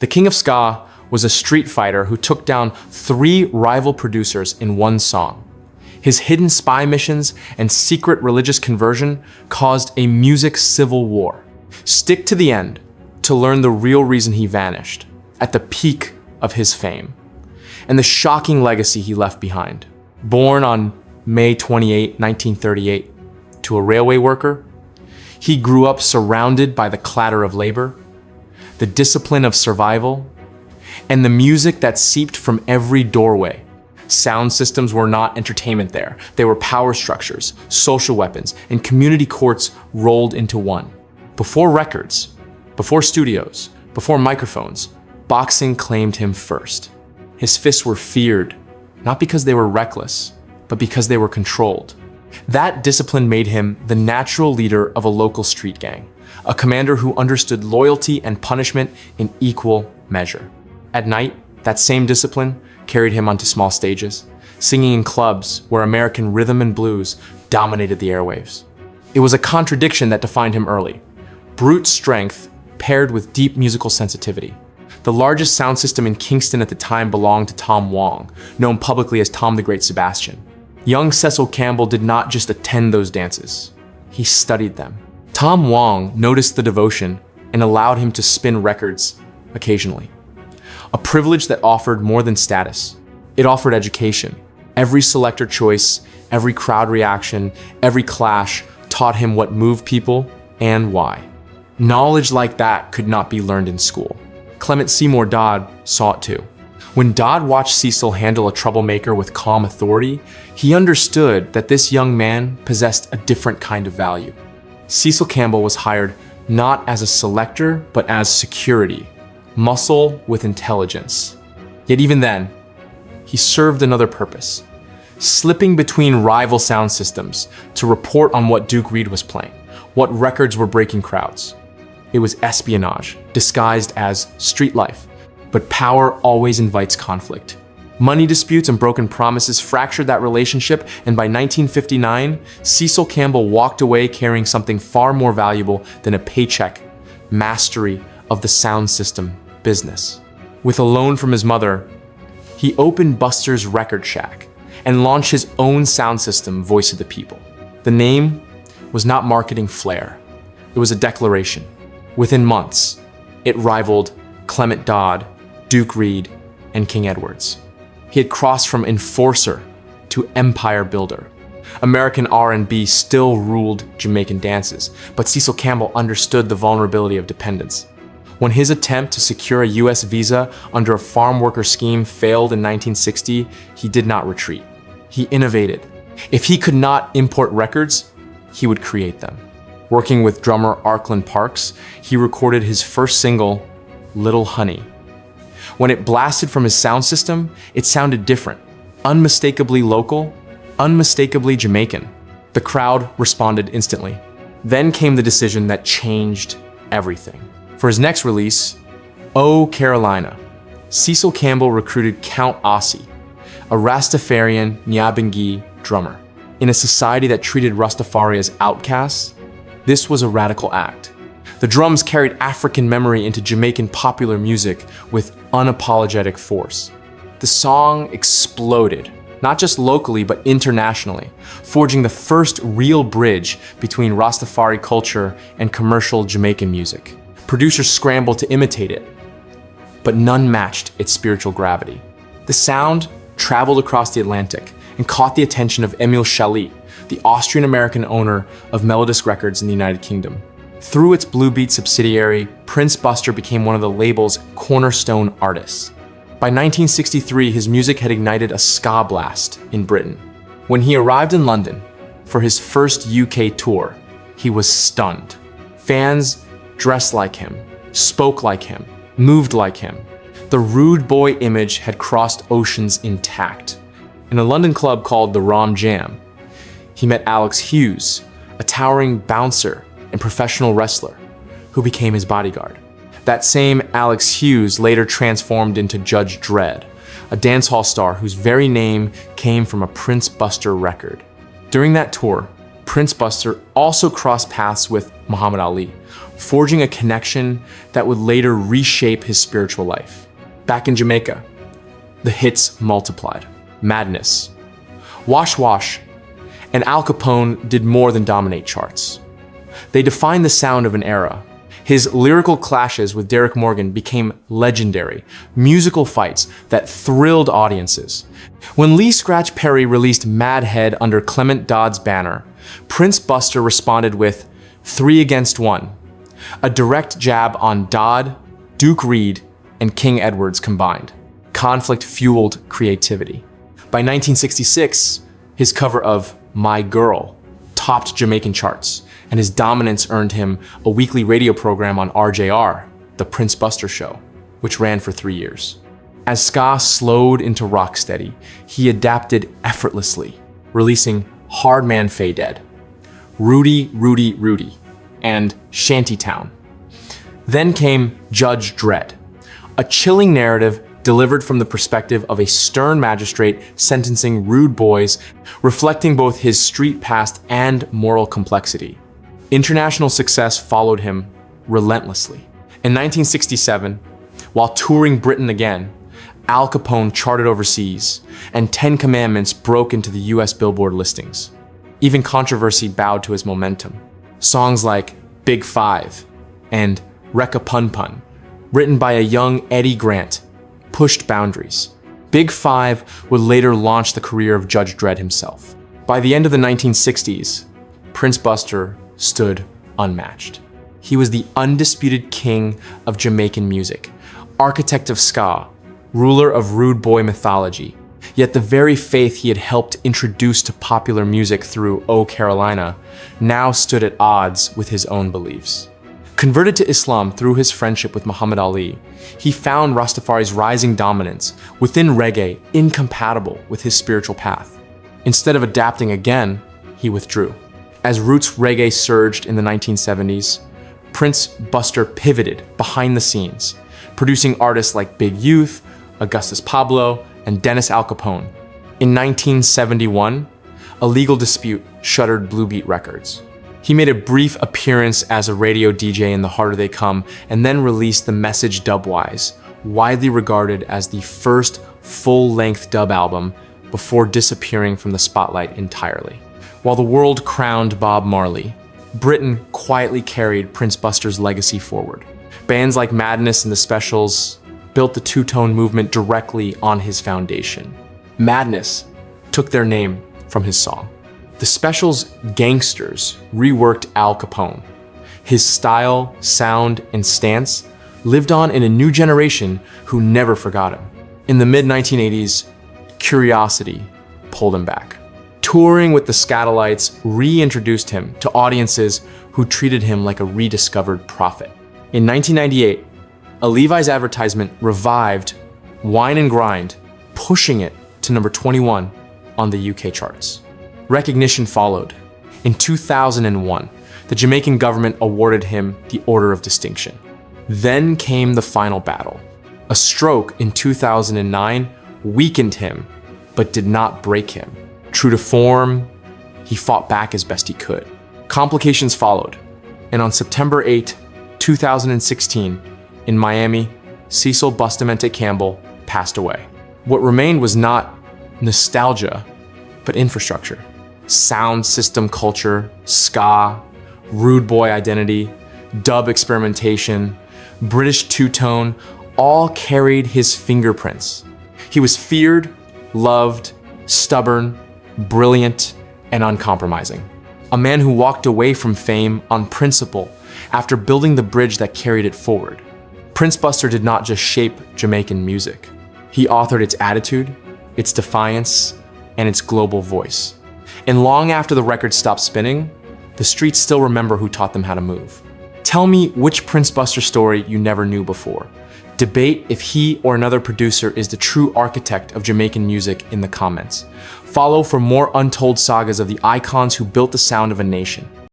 The King of Ska was a street fighter who took down 3 rival producers in one song. His hidden spy missions and secret religious conversion caused a music civil war. Stick to the end to learn the real reason he vanished, at the peak of his fame, and the shocking legacy he left behind. Born on May 28, 1938, to a railway worker, he grew up surrounded by the clatter of labor, the discipline of survival, and the music that seeped from every doorway. Sound systems were not entertainment there. They were power structures, social weapons, and community courts rolled into one. Before records, before studios, before microphones, boxing claimed him first. His fists were feared, not because they were reckless, but because they were controlled. That discipline made him the natural leader of a local street gang, a commander who understood loyalty and punishment in equal measure. At night, that same discipline carried him onto small stages, singing in clubs where American rhythm and blues dominated the airwaves. It was a contradiction that defined him early: brute strength paired with deep musical sensitivity. The largest sound system in Kingston at the time belonged to Tom Wong, known publicly as Tom the Great Sebastian. Young Cecil Campbell did not just attend those dances, he studied them. Tom Wong noticed the devotion and allowed him to spin records occasionally. A privilege that offered more than status. It offered education. Every selector choice, every crowd reaction, every clash taught him what moved people and why. Knowledge like that could not be learned in school. Clement Seymour Dodd saw it too. When Dodd watched Cecil handle a troublemaker with calm authority, he understood that this young man possessed a different kind of value. Cecil Campbell was hired not as a selector, but as security. Muscle with intelligence. Yet even then, he served another purpose, slipping between rival sound systems to report on what Duke Reid was playing, what records were breaking crowds. It was espionage, disguised as street life, but power always invites conflict. Money disputes and broken promises fractured that relationship, and by 1959, Cecil Campbell walked away carrying something far more valuable than a paycheck: mastery of the sound system business. With a loan from his mother, he opened Buster's Record Shack and launched his own sound system, Voice of the People. The name was not marketing flair. It was a declaration. Within months, it rivaled Clement Dodd, Duke Reid, and King Edwards. He had crossed from enforcer to empire builder. American R&B still ruled Jamaican dances, but Cecil Campbell understood the vulnerability of dependence. When his attempt to secure a US visa under a farm worker scheme failed in 1960, he did not retreat. He innovated. If he could not import records, he would create them. Working with drummer Arkland Parks, he recorded his first single, Little Honey. When it blasted from his sound system, it sounded different, unmistakably local, unmistakably Jamaican. The crowd responded instantly. Then came the decision that changed everything. For his next release, Oh Carolina, Cecil Campbell recruited Count Ossie, a Rastafarian Nyabingi drummer. In a society that treated Rastafari as outcasts, this was a radical act. The drums carried African memory into Jamaican popular music with unapologetic force. The song exploded, not just locally, but internationally, forging the first real bridge between Rastafari culture and commercial Jamaican music. Producers scrambled to imitate it, but none matched its spiritual gravity. The sound traveled across the Atlantic and caught the attention of Emile Chalit, the Austrian-American owner of Melodisc Records in the United Kingdom. Through its Blue Beat subsidiary, Prince Buster became one of the label's cornerstone artists. By 1963, his music had ignited a ska blast in Britain. When he arrived in London for his first UK tour, he was stunned. Fans dressed like him, spoke like him, moved like him. The rude boy image had crossed oceans intact. In a London club called the Rom Jam, he met Alex Hughes, a towering bouncer and professional wrestler, who became his bodyguard. That same Alex Hughes later transformed into Judge Dredd, a dancehall star whose very name came from a Prince Buster record. During that tour, Prince Buster also crossed paths with Muhammad Ali, forging a connection that would later reshape his spiritual life. Back in Jamaica, the hits multiplied. Madness, Wash Wash, and Al Capone did more than dominate charts. They defined the sound of an era. His lyrical clashes with Derrick Morgan became legendary, musical fights that thrilled audiences. When Lee Scratch Perry released Mad Head under Clement Dodd's banner, Prince Buster responded with 3 Against 1, a direct jab on Dodd, Duke Reed, and King Edwards combined. Conflict-fueled creativity. By 1966, his cover of My Girl topped Jamaican charts, and his dominance earned him a weekly radio program on RJR, The Prince Buster Show, which ran for 3 years. As ska slowed into rocksteady, he adapted effortlessly, releasing Hard Man Fay Dead, Rudy, Rudy, Rudy, and Shantytown. Then came Judge Dredd, a chilling narrative delivered from the perspective of a stern magistrate sentencing rude boys, reflecting both his street past and moral complexity. International success followed him relentlessly. In 1967, while touring Britain again, Al Capone charted overseas, and 10 Commandments broke into the US Billboard listings. Even controversy bowed to his momentum. Songs like Big Five and Recca Pun Pun, written by a young Eddie Grant, pushed boundaries. Big Five would later launch the career of Judge Dredd himself. By the end of the 1960s, Prince Buster stood unmatched. He was the undisputed king of Jamaican music, architect of ska, ruler of rude boy mythology. Yet the very faith he had helped introduce to popular music through Oh Carolina now stood at odds with his own beliefs. Converted to Islam through his friendship with Muhammad Ali, he found Rastafari's rising dominance within reggae incompatible with his spiritual path. Instead of adapting again, he withdrew. As roots reggae surged in the 1970s, Prince Buster pivoted behind the scenes, producing artists like Big Youth, Augustus Pablo, and Dennis Al Capone. In 1971, a legal dispute shuttered Blue Beat Records. He made a brief appearance as a radio DJ in The Harder They Come, and then released The Message Dubwise, widely regarded as the first full-length dub album before disappearing from the spotlight entirely. While the world crowned Bob Marley, Britain quietly carried Prince Buster's legacy forward. Bands like Madness and The Specials built the two-tone movement directly on his foundation. Madness took their name from his song. The Specials' Gangsters reworked Al Capone. His style, sound, and stance lived on in a new generation who never forgot him. In the mid-1980s, curiosity pulled him back. Touring with the Scatolites reintroduced him to audiences who treated him like a rediscovered prophet. In 1998, a Levi's advertisement revived Wine and Grind, pushing it to number 21 on the UK charts. Recognition followed. In 2001, the Jamaican government awarded him the Order of Distinction. Then came the final battle. A stroke in 2009 weakened him, but did not break him. True to form, he fought back as best he could. Complications followed, and on September 8, 2016, in Miami, Cecil Bustamante Campbell passed away. What remained was not nostalgia, but infrastructure. Sound system culture, ska, rude boy identity, dub experimentation, British two-tone, all carried his fingerprints. He was feared, loved, stubborn, brilliant, and uncompromising. A man who walked away from fame on principle after building the bridge that carried it forward. Prince Buster did not just shape Jamaican music. He authored its attitude, its defiance, and its global voice. And long after the record stopped spinning, the streets still remember who taught them how to move. Tell me which Prince Buster story you never knew before. Debate if he or another producer is the true architect of Jamaican music in the comments. Follow for more untold sagas of the icons who built the sound of a nation.